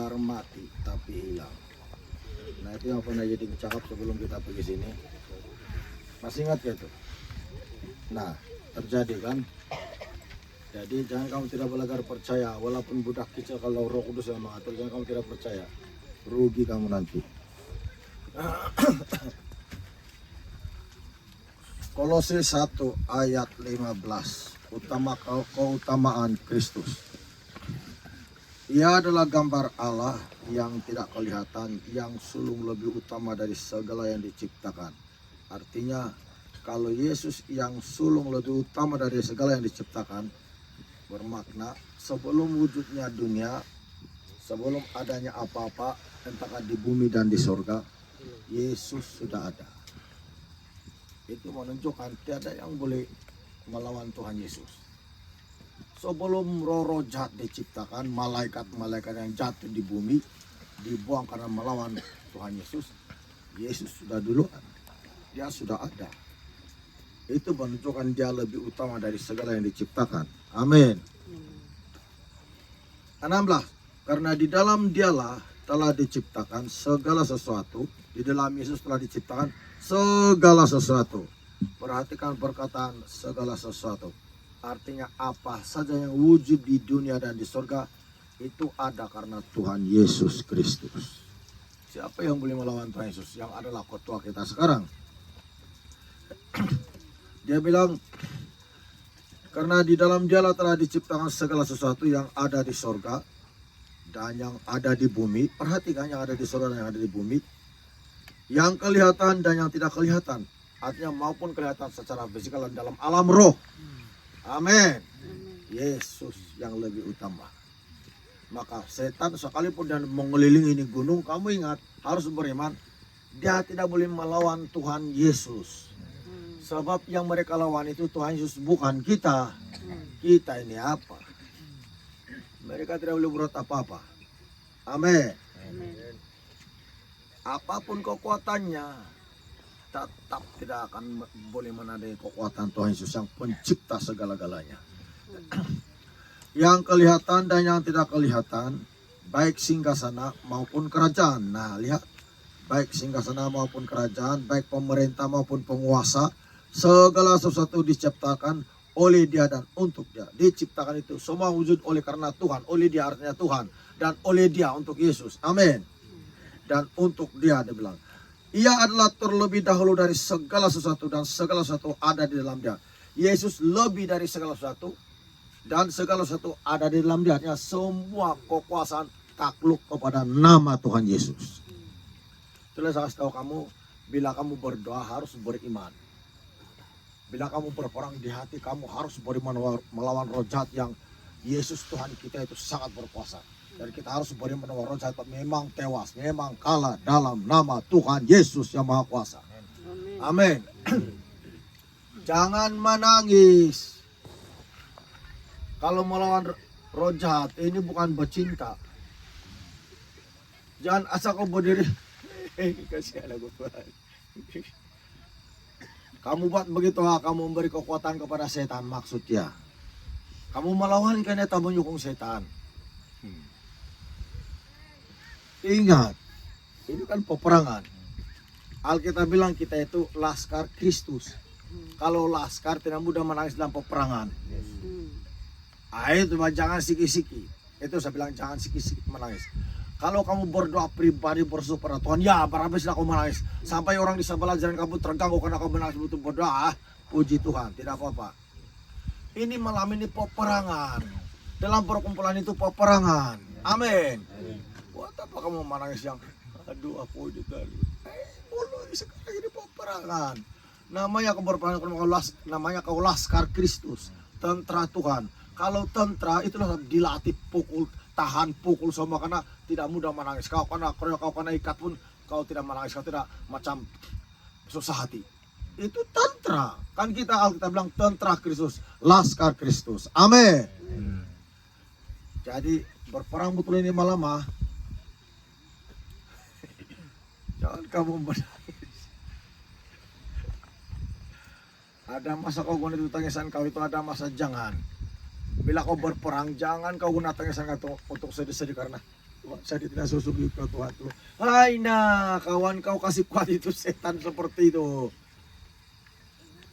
benar mati tapi hilang. Nah itu yang pernah jadi cakap sebelum kita pergi sini. Masih ingat ya itu? Nah terjadi kan. Jadi jangan kamu tidak belajar percaya, walaupun budak kecil kalau Roh Kudus yang mengatur, jangan kamu tidak percaya, rugi kamu nanti. Kolose 1 ayat 15, keutamaan Kristus. Ia adalah gambar Allah yang tidak kelihatan, yang sulung lebih utama dari segala yang diciptakan. Artinya, kalau Yesus yang sulung lebih utama dari segala yang diciptakan, bermakna sebelum wujudnya dunia, sebelum adanya apa-apa, entah di bumi dan di sorga, Yesus sudah ada. Itu menunjukkan tiada yang boleh melawan Tuhan Yesus. Sebelum roh-roh jahat diciptakan, malaikat-malaikat yang jatuh di bumi dibuang karena melawan Tuhan Yesus, Yesus sudah duluan, dia sudah ada. Itu menunjukkan dia lebih utama dari segala yang diciptakan. Amin. 16. Karena di dalam dialah telah diciptakan segala sesuatu. Di dalam Yesus telah diciptakan segala sesuatu. Perhatikan perkataan segala sesuatu. Artinya apa saja yang wujud di dunia dan di surga itu ada karena Tuhan Yesus Kristus. Siapa yang boleh melawan Tuhan Yesus? Yang adalah ketua kita sekarang. Dia bilang, karena di dalam dialah telah diciptakan segala sesuatu yang ada di surga dan yang ada di bumi. Perhatikan yang ada di surga dan yang ada di bumi. Yang kelihatan dan yang tidak kelihatan. Artinya maupun kelihatan secara fisikal dan dalam alam roh. Amin. Yesus yang lebih utama. Maka setan sekalipun dan mengelilingi ini gunung, kamu ingat harus beriman. Dia tidak boleh melawan Tuhan Yesus. Sebab yang mereka lawan itu Tuhan Yesus, bukan kita. Kita ini apa? Mereka tidak boleh berbuat apa-apa. Amin. Apapun kekuatannya, tetap tidak akan boleh menandai kekuatan Tuhan Yesus yang pencipta segala-galanya. Yang kelihatan dan yang tidak kelihatan, baik singgasana maupun kerajaan. Nah lihat, baik singgasana maupun kerajaan, baik pemerintah maupun penguasa, segala sesuatu diciptakan oleh Dia dan untuk Dia. Diciptakan itu semua wujud oleh karena Tuhan, oleh Dia artinya Tuhan, dan oleh Dia untuk Yesus. Amin. Dan untuk Dia, dia bilang, Ia adalah terlebih dahulu dari segala sesuatu dan segala sesuatu ada di dalam Dia. Yesus lebih dari segala sesuatu dan segala sesuatu ada di dalam Dia. Semua kekuasaan takluk kepada nama Tuhan Yesus. Itulah saya kasih tahu kamu, bila kamu berdoa harus beriman. Bila kamu berperang di hati, kamu harus beriman melawan roh jahat yang Yesus Tuhan kita itu sangat berkuasa. Dan kita harus beriman melawan roh jahat memang tewas, memang kalah dalam nama Tuhan Yesus yang Maha Kuasa. Amin. Jangan menangis. Kalau melawan roh jahat, ini bukan bercinta. Jangan asal kau berdiri. Kasihan aku Tuhan. Kamu buat begitu, kamu memberi kekuatan kepada setan, maksudnya kamu melawan karena tak menyokong setan. Ingat, ini kan peperangan. Alkitab bilang kita itu laskar Kristus. Kalau laskar tidak mudah menangis dalam peperangan. Itu jangan siki-siki. Itu saya bilang jangan siki-siki menangis. Kalau kamu berdoa pribadi bersumpah pada Tuhan, ya berapa sih aku menangis. Sampai orang di sebelah jalan kamu terganggu karena kamu menangis butuh berdoa. Puji Tuhan, tidak apa-apa. Ini malam ini peperangan. Dalam perkumpulan itu peperangan. Amin. Buat apa kamu menangis yang aduh aku juga. Mulai sekarang ini peperangan. Namanya kau berperang, namanya kau laskar Kristus. Tentara Tuhan. Kalau tentara itulah dilatih pukul, tahan pukul semua karena tidak mudah menangis. Kau kena ikat pun kau tidak menangis, kau tidak macam susah hati. Itu tentara. Kan kita bilang tentara Kristus, laskar Kristus. Amin. Jadi berperang betul ini malam jangan kamu menangis. Ada masa kau guna itu tangisan kau itu, ada masa jangan. Bila kau berperang, jangan kau guna tangisan kau untuk sedih-sedih karena Tuhan, saya tidak susuk ke Tuhan tuh. Hai nah, kawan kau kasih kuat itu setan seperti itu.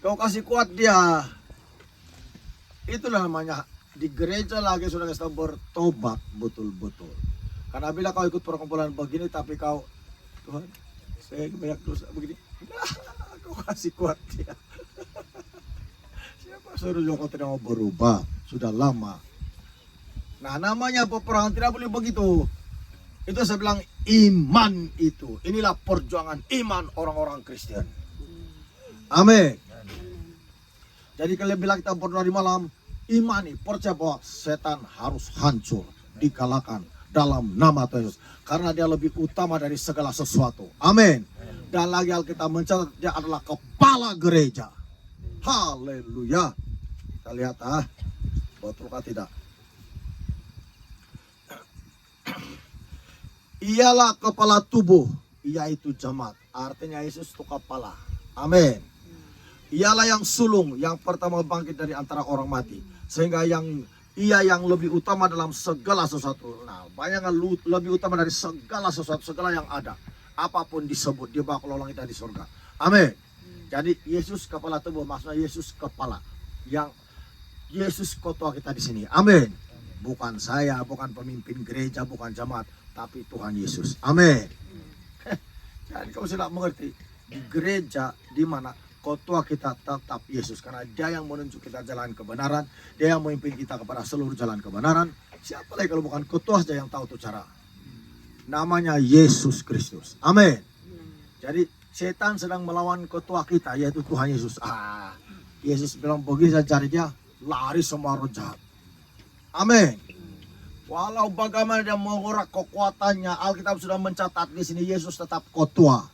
Kau kasih kuat dia. Itulah namanya di gereja lagi sudah kita bertobat betul-betul. Karena bila kau ikut perkumpulan begini tapi kau, Tuhan, saya banyak dosa begini. Nah, kau kasih kuat dia. Siapa suruh kau tidak mau berubah? Sudah lama. Nah, namanya peperangan tidak boleh begitu. Itu saya bilang iman itu. Inilah perjuangan iman orang-orang Kristen. Amin. Jadi kalau bilang kita berdoa di malam, imani, percaya bahwa setan harus hancur, dikalahkan dalam nama Tuhan Yesus. Karena dia lebih utama dari segala sesuatu. Amin. Dan lagi Alkitab mencatat dia adalah kepala gereja. Haleluya. Kita lihat betulkah tidak? Ialah kepala tubuh, yaitu jemaat. Artinya Yesus itu kepala. Amin. Ialah yang sulung, yang pertama bangkit dari antara orang mati. Sehingga ia yang lebih utama dalam segala sesuatu. Nah, bayangkan lebih utama dari segala sesuatu, segala yang ada. Apapun disebut, dia bakal nolong kita di surga. Amin. Jadi Yesus kepala tubuh, maksudnya Yesus kepala. Yang Yesus ketua kita di sini. Amin. Bukan saya, bukan pemimpin gereja, bukan jemaat, tapi Tuhan Yesus. Amin. Jadi kau sudah mengerti, di gereja di mana ketua kita tetap Yesus, karena dia yang menunjuk kita jalan kebenaran, dia yang memimpin kita kepada seluruh jalan kebenaran. Siapa lagi kalau bukan ketua saja yang tahu tuh cara? Namanya Yesus Kristus. Amin. Jadi setan sedang melawan ketua kita, yaitu Tuhan Yesus. Yesus bilang begitu saya cari dia, lari semua roh jahat. Amin. Walau bagaimana dia mengurak kekuatannya, Alkitab sudah mencatat di sini Yesus tetap ketua.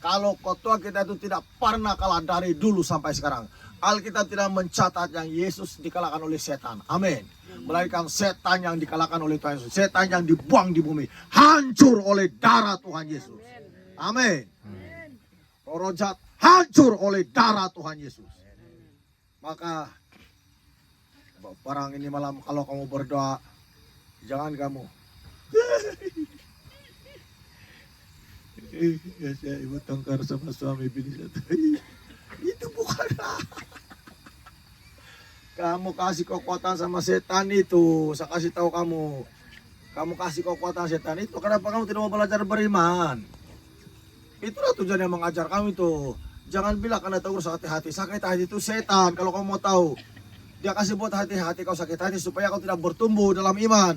Kalau ketua kita itu tidak pernah kalah dari dulu sampai sekarang. Alkitab tidak mencatat yang Yesus dikalahkan oleh setan. Amin. Melainkan setan yang dikalahkan oleh Tuhan Yesus. Setan yang dibuang di bumi. Hancur oleh darah Tuhan Yesus. Amin. Roh jahat hancur oleh darah Tuhan Yesus. Maka perang ini malam kalau kamu berdoa, jangan kamu ya saya ibu tengkar sama suami bini satu. Itu bukan. Kamu kasih kekuatan sama setan itu. Saya kasih tahu kamu. Kamu kasih kekuatan setan itu. Kenapa kamu tidak mau belajar beriman? Itulah tujuan yang mengajar kamu itu. Jangan bilang karena tahu sakit hati. Sakit hati itu setan. Kalau kamu mau tahu, dia kasih buat hati-hati kau sakit hati supaya kau tidak bertumbuh dalam iman.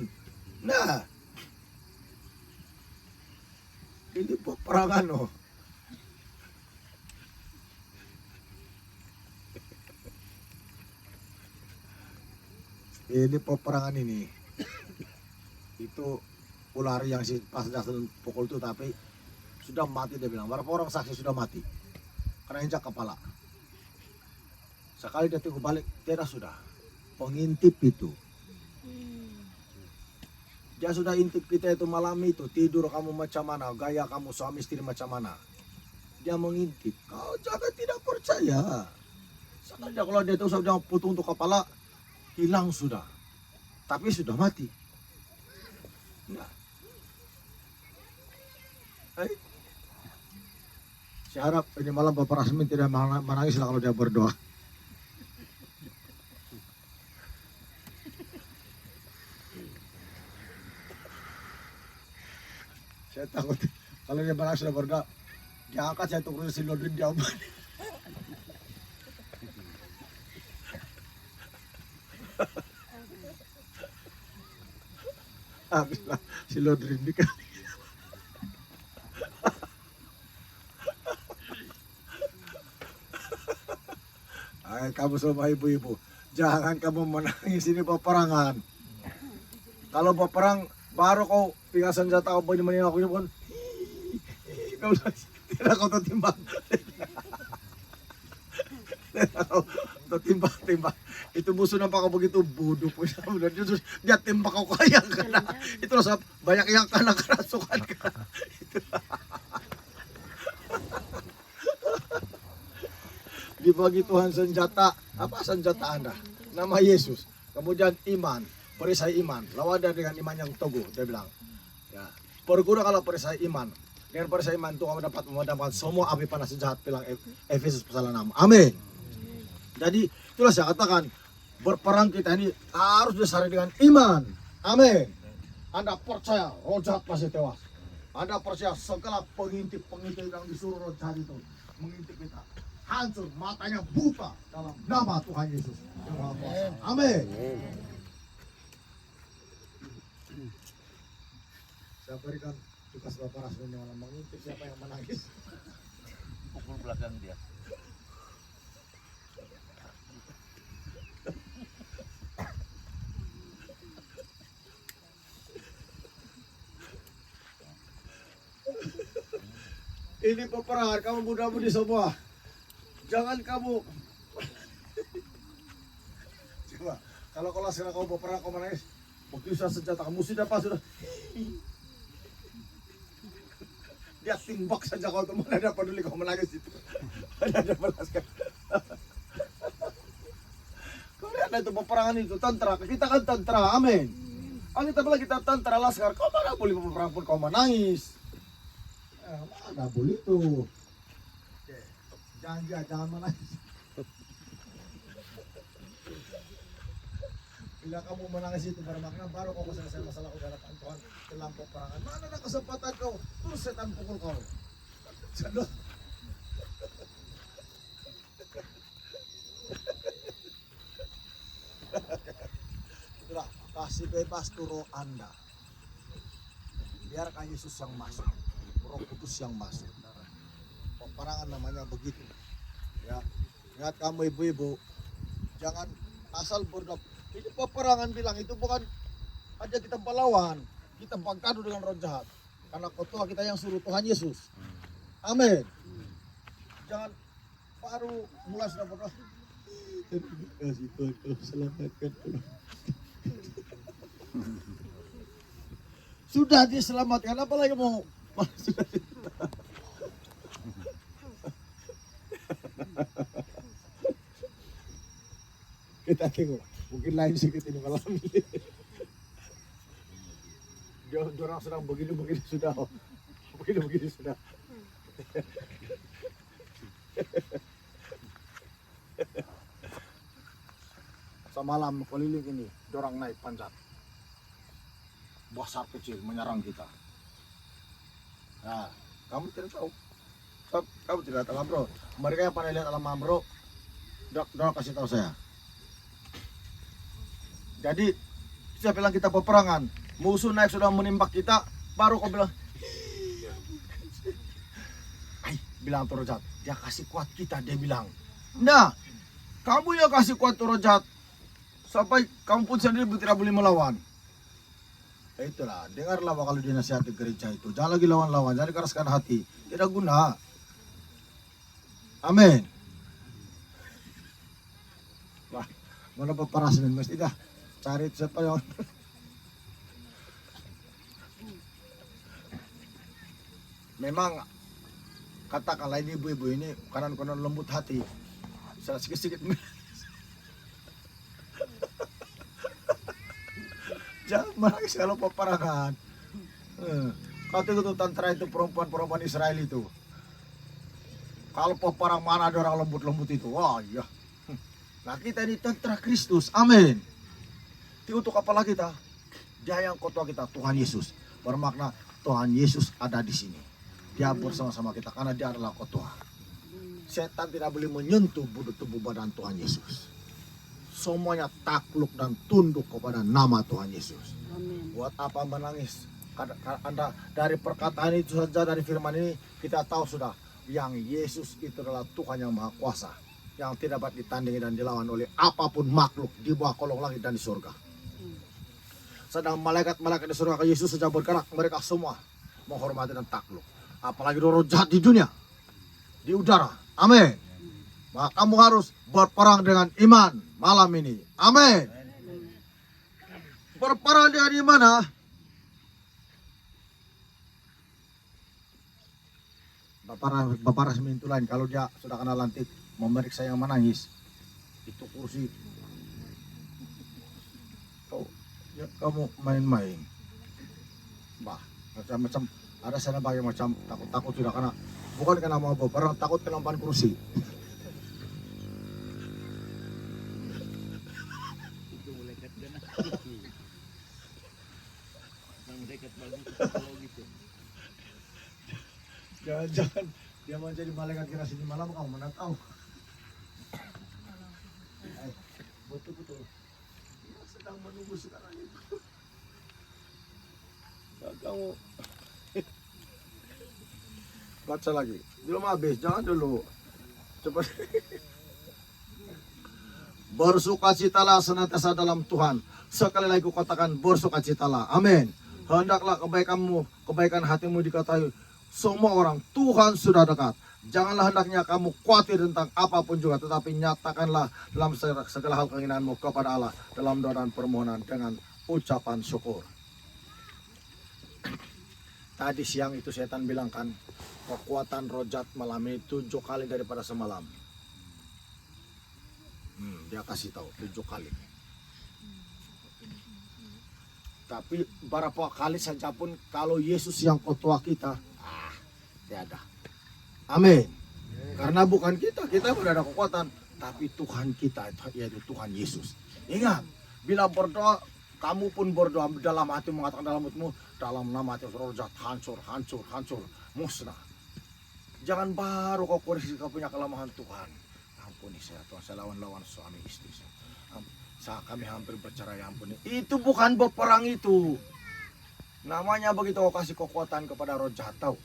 Nah, ini peperangan loh. Ini peperangan ini. Itu ular yang pas Jackson pukul itu tapi sudah mati dia bilang. Berapa orang saksi sudah mati? Karena injak kepala. Sekali dia tunggu balik, tidak sudah. Pengintip itu. Dia sudah intip kita itu malam itu. Tidur kamu macam mana, gaya kamu suami istri macam mana. Dia mengintip. Kau jangan tidak percaya. Sekali kalau dia itu sudah putung untuk kepala, hilang sudah. Tapi sudah mati. Nah. Saya harap ini malam Bapak Rasmin tidak menangis kalau dia berdoa. Saya takut kalau dia menangis sudah berdoa, dia angkat saya untuk urusin Lodrin dia obat. Habislah si Lodrin dikali. Kamu semua ibu-ibu, jangan kamu menangis, ini peperangan. Kalau peperang baru kau pegang senjata kau menyemani aku pun, kau tidak kau tertimbang, tertimbang. Itu musuh nampak kau begitu bodoh punya, justru dia tembak kau kayak kena. Itu rasa banyak yang kena kerasukan kan. Dibagi Tuhan senjata, apa senjata Anda? Nama Yesus. Kemudian iman, perisai iman. Lawan dia dengan iman yang teguh. Dia bilang, berguna kalau perisai iman. Dengan perisai iman itu kamu dapat memadamkan semua api panas jahat, bilang Efesus pasal 6. Amin. Jadi itulah saya katakan, berperang kita ini harus dasari dengan iman. Amin. Anda percaya roh jahat pasti tewas. Anda percaya segala pengintip yang disuruh roh jahat itu mengintip kita, hancur, matanya buta dalam nama Tuhan Yesus yang Maha Kuasa. Amin. Saya berikan tugas Bapak Rasmi malam mengintip siapa yang menangis. Pukul belakang dia. Ini peperangan, kamu muda-mudi semua. Jangan kamu coba, kalau sekarang kamu berperang, kamu menangis, berkisah senjata kamu sudah pas sudah. Dia timbak saja kau teman, ada peduli kau menangis itu. Ada balaskan. Kau lihat itu peperangan itu, tentara. Kita kan tentara, amin. Kita bilang kita tentara laskar, kau mana boleh berperang pun kau menangis. Mana boleh tuh. Jangan menangis. Bila kamu menangis itu bermakna baru kau selesai masalah udara Tuhan dalam peperangan. Mana ada kesempatan kau? Terus setan pukul kau. Jodoh. Itulah kasih bebas roh Anda. Biarkan Yesus yang masuk, Roh Kudus yang masuk. Peperangan namanya begitu. Ya, ingat kamu ibu-ibu, jangan asal berdoa. Ini peperangan bilang itu bukan aja kita melawan, kita berkadu dengan roh jahat. Karena ketua kita yang suruh Tuhan Yesus. Amin. Jangan baru mulai sudah berdoa. Terima kasih Tuhan kau selamatkan. Sudah diselamatkan, apalagi mau sudah kita tengok, mungkin lain sedikit ini malam ini. Dia orang sedang begini sudah, begini sudah. Semalam keliling ini, dorang naik panjat, besar kecil menyerang kita. Nah, kamu tidak tahu, kamu tidak tahu bro. Mereka yang pernah lihat alam bro, dorang kasih tahu saya. Jadi saya bilang kita peperangan, musuh naik sudah menembak kita, baru kau bilang, bilang Roh jahat, dia kasih kuat kita, dia bilang. Nah, kamu yang kasih kuat Roh jahat, sampai kamu pun sendiri tidak boleh melawan. Itulah, dengarlah kalau dinasihati gereja itu, jangan lagi lawan-lawan, jangan keraskan hati, tidak guna. Amin. Wah, mana peperangan mesti dah. Cari siapa yang memang katakanlah ini ibu-ibu ini kanan-kanan lembut hati, sedikit-sedikit jangan menangis kalau peperangan. Kau tengok tuh tentara itu, perempuan Israel itu, kalau peperang mana ada orang lembut-lembut itu, wah iya. Nah kita ini tentara Kristus, amin. Untuk apa lagi kita? Dia yang ketua kita, Tuhan Yesus. Bermakna Tuhan Yesus ada di sini. Dia bersama-sama kita karena dia adalah ketua. Setan tidak boleh menyentuh tubuh badan Tuhan Yesus. Semuanya takluk dan tunduk kepada nama Tuhan Yesus. Amin. Buat apa menangis? Anda dari perkataan itu saja, dari firman ini kita tahu sudah yang Yesus itu adalah Tuhan yang Maha Kuasa, yang tidak dapat ditandingi dan dilawan oleh apapun makhluk di bawah kolong langit dan di surga. Sedang malaikat-malaikat di surga Yesus saja bergerak, mereka semua menghormati dan takluk. Apalagi roh jahat di dunia, di udara. Amin. Maka kamu harus berperang dengan iman malam ini. Amin. Berperang dengan iman. Bapak Rasmi itu lain, kalau dia sudah kena lantik memeriksa yang menangis, itu kursi. Kamu main-main. Bah, Macam-macam ada sana bagian macam takut-takut sudah karena bukan karena mau berperang, takut kena umpan kursi. Itu malaikat kan. Malaikat bagus kalau gitu. Jangan-jangan dia mau jadi malaikat kira sini malam kamu mana tahu. Betul-betul. Dia sedang menunggu sekarang itu. Kamu baca lagi. Belum habis, jangan dulu. Cepat. Bersukacitalah senantiasa dalam Tuhan. Sekali lagi kukatakan bersukacitalah. Amin. Hendaklah kebaikan hatimu diketahui semua orang. Tuhan sudah dekat. Janganlah hendaknya kamu khawatir tentang apapun juga, tetapi nyatakanlah dalam segala hal keinginanmu kepada Allah dalam doa dan permohonan dengan ucapan syukur. Tadi siang itu setan bilang kan, kekuatan roh jahat malam itu 7 kali daripada semalam. Dia kasih tahu 7 kali. Tapi berapa kali saja pun kalau Yesus yang ketua kita, tiada. Amin. Karena bukan kita sudah ada kekuatan, tapi Tuhan kita yaitu Tuhan Yesus. Ingat, bila berdoa, kamu pun berdoa dalam hati mengatakan dalam hatimu, dalam nama Yesus roh jahat hancur, musnah. Jangan baru kau koreksi kau punya kelemahan Tuhan. Ampuni saya Tuhan, saya lawan suami istri saya. Kami hampir bercerai, ampuni. Itu bukan berperang itu. Namanya begitu kau kasih kekuatan kepada roh jahat tahu.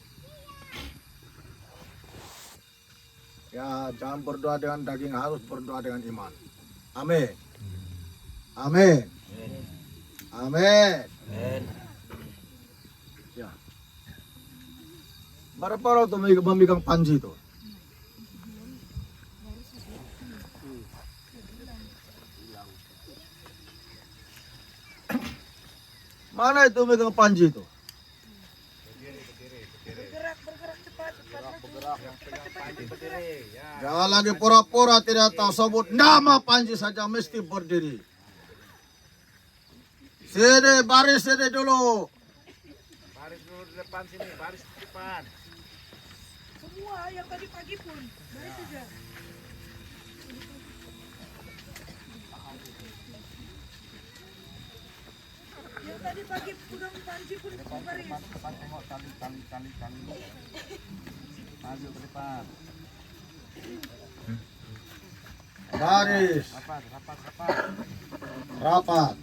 Ya, jangan berdoa dengan daging, harus berdoa dengan iman. Amin. Amin. Amin. Ya. Berapa orang tuh memegang panji itu? Mana itu memegang panji itu? Jangan lagi pura-pura tidak tahu, sebut nama Panji saja mesti berdiri. Sini, baris sini dulu. Baris dulu di depan sini, baris di depan. Semua yang tadi pagi pun, baris saja. Yang tadi pagi pegang panji pun baris. Depan tengok kali. Maju ke depan. Baris. Rapat. Rapat.